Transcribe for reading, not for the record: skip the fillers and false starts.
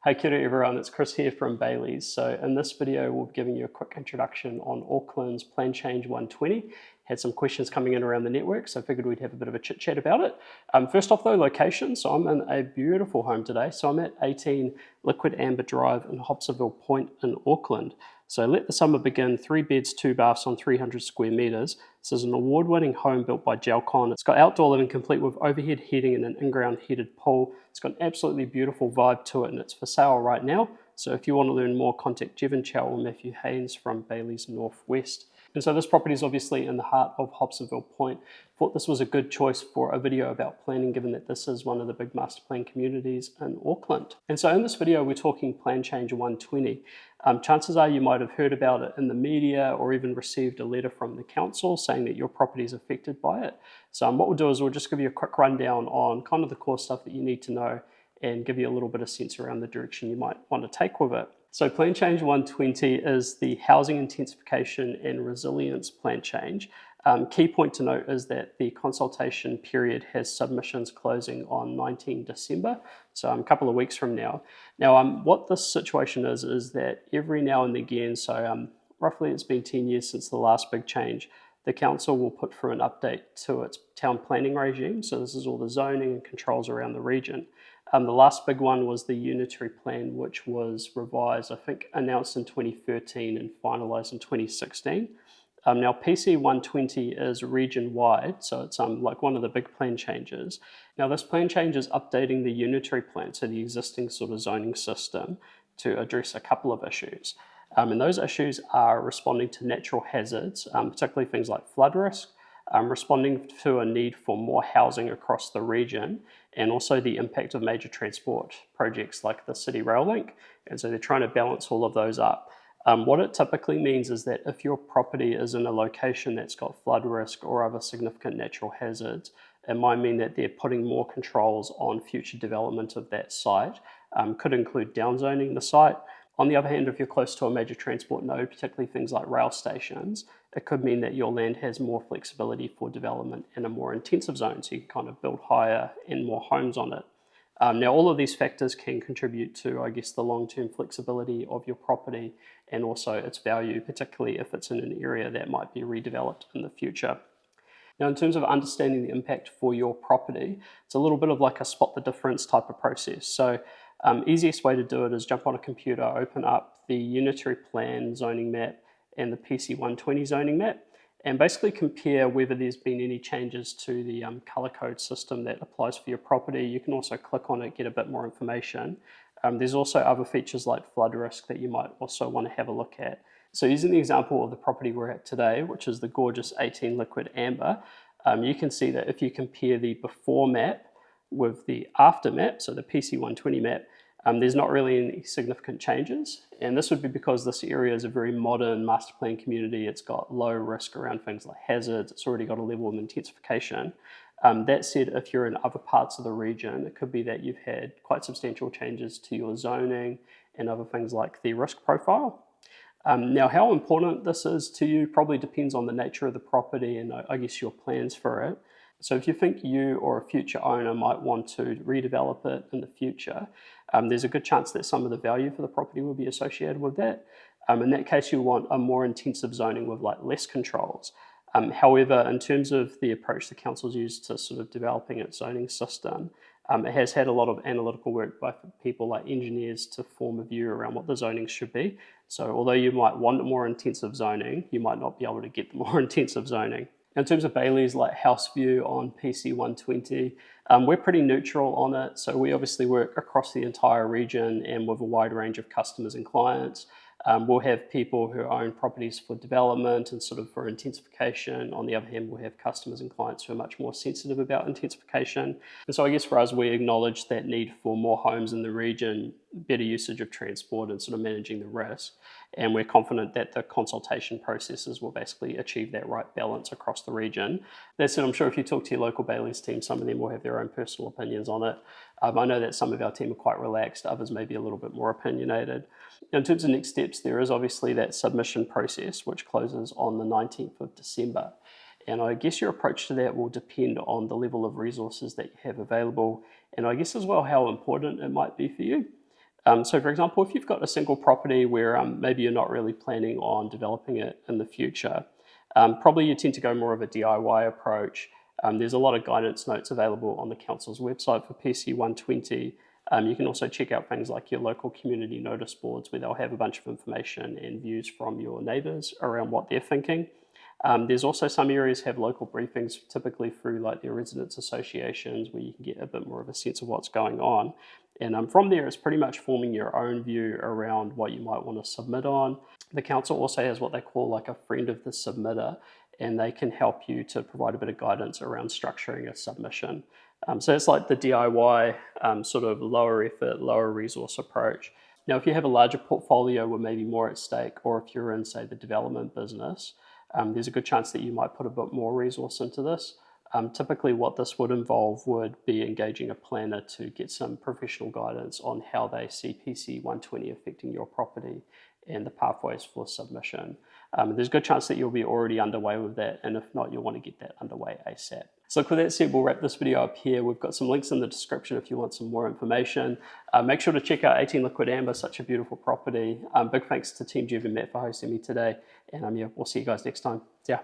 Hi, kia ora everyone, it's Chris here from Bailey's. So in this video, we'll be giving you a quick introduction on Auckland's Plan Change 120. Had some questions coming in around the network, so I figured we'd have a bit of a chit chat about it. First off though, location. So I'm in a beautiful home today. So I'm at 18 Liquid Amber Drive in Hobsonville Point in Auckland. So let the summer begin, 3 beds, 2 baths on 300 square metres. This is an award-winning home built by Gelcon. It's got outdoor living complete with overhead heating and an in-ground heated pool. It's got an absolutely beautiful vibe to it and it's for sale right now. So if you want to learn more, contact Jevon Chow or Matthew Haynes from Bailey's Northwest. And so this property is obviously in the heart of Hobsonville Point. Thought this was a good choice for a video about planning, given that this is one of the big master plan communities in Auckland. And so in this video, we're talking Plan Change 120. Chances are you might have heard about it in the media or even received a letter from the council saying that your property is affected by it. So what we'll do is we'll just give you a quick rundown on kind of the core stuff that you need to know and give you a little bit of sense around the direction you might want to take with it. So Plan Change 120 is the Housing Intensification and Resilience Plan Change. Key point to note is that the consultation period has submissions closing on 19 December, so a couple of weeks from now. Now, what this situation is that every now and again, so roughly it's been 10 years since the last big change, the council will put through an update to its town planning regime. So this is all the zoning and controls around the region. The last big one was the Unitary plan, which was revised, I think, announced in 2013 and finalised in 2016. Now, PC 120 is region-wide, so it's like one of the big plan changes. Now, this plan change is updating the Unitary plan, so the existing sort of zoning system, to address a couple of issues. And those issues are responding to natural hazards, particularly things like flood risk, responding to a need for more housing across the region, and also the impact of major transport projects like the City Rail Link. And so they're trying to balance all of those up. What it typically means is that if your property is in a location that's got flood risk or other significant natural hazards, it might mean that they're putting more controls on future development of that site. Could include downzoning the site. On the other hand, if you're close to a major transport node, particularly things like rail stations, it could mean that your land has more flexibility for development in a more intensive zone, so you can kind of build higher and more homes on it. Now, all of these factors can contribute to, I guess, the long-term flexibility of your property and also its value, particularly if it's in an area that might be redeveloped in the future. Now, in terms of understanding the impact for your property, it's a little bit of like a spot the difference type of process. So easiest way to do it is jump on a computer, open up the Unitary Plan zoning map and the PC 120 zoning map, and basically compare whether there's been any changes to the colour code system that applies for your property. You can also click on it, get a bit more information. There's also other features like flood risk that you might also want to have a look at. So using the example of the property we're at today, which is the gorgeous 18 Liquid Amber, you can see that if you compare the before map with the after map, so the PC 120 map, there's not really any significant changes. And this would be because this area is a very modern master plan community. It's got low risk around things like hazards. It's already got a level of intensification. That said, if you're in other parts of the region, it could be that you've had quite substantial changes to your zoning and other things like the risk profile. Now, how important this is to you probably depends on the nature of the property and I guess your plans for it. So if you think you or a future owner might want to redevelop it in the future, there's a good chance that some of the value for the property will be associated with that. In that case, you want a more intensive zoning with like less controls. However, in terms of the approach the council's used to sort of developing its zoning system, it has had a lot of analytical work by people like engineers to form a view around what the zoning should be. So although you might want more intensive zoning, you might not be able to get the more intensive zoning. In terms of Bailey's like house view on PC 120, we're pretty neutral on it. So we obviously work across the entire region and with a wide range of customers and clients. We'll have people who own properties for development and sort of for intensification. On the other hand, we'll have customers and clients who are much more sensitive about intensification. And so I guess for us, we acknowledge that need for more homes in the region, better usage of transport and sort of managing the risk. And we're confident that the consultation processes will basically achieve that right balance across the region. That said, I'm sure if you talk to your local Bailey's team, some of them will have their own personal opinions on it. I know that some of our team are quite relaxed, others may be a little bit more opinionated. In terms of next steps, there is obviously that submission process, which closes on the 19th of December. And I guess your approach to that will depend on the level of resources that you have available, and I guess as well how important it might be for you. So for example, if you've got a single property where maybe you're not really planning on developing it in the future, probably you tend to go more of a DIY approach. There's a lot of guidance notes available on the council's website for PC 120. You can also check out things like your local community notice boards, where they'll have a bunch of information and views from your neighbours around what they're thinking. There's also some areas have local briefings, typically through like their residents associations, where you can get a bit more of a sense of what's going on. And from there, it's pretty much forming your own view around what you might want to submit on. The council also has what they call like a friend of the submitter, and they can help you to provide a bit of guidance around structuring a submission. So it's like the DIY sort of lower effort, lower resource approach. Now, if you have a larger portfolio with maybe more at stake, or if you're in, say, the development business, there's a good chance that you might put a bit more resource into this. Typically what this would involve would be engaging a planner to get some professional guidance on how they see PC 120 affecting your property and the pathways for submission. There's a good chance that you'll be already underway with that, and if not, you'll want to get that underway ASAP. So with that said, we'll wrap this video up here. We've got some links in the description if you want some more information. Make sure to check out 18 Liquid Amber, such a beautiful property. Big thanks to Team Jev and Matt for hosting me today, and yeah, we'll see you guys next time. Yeah.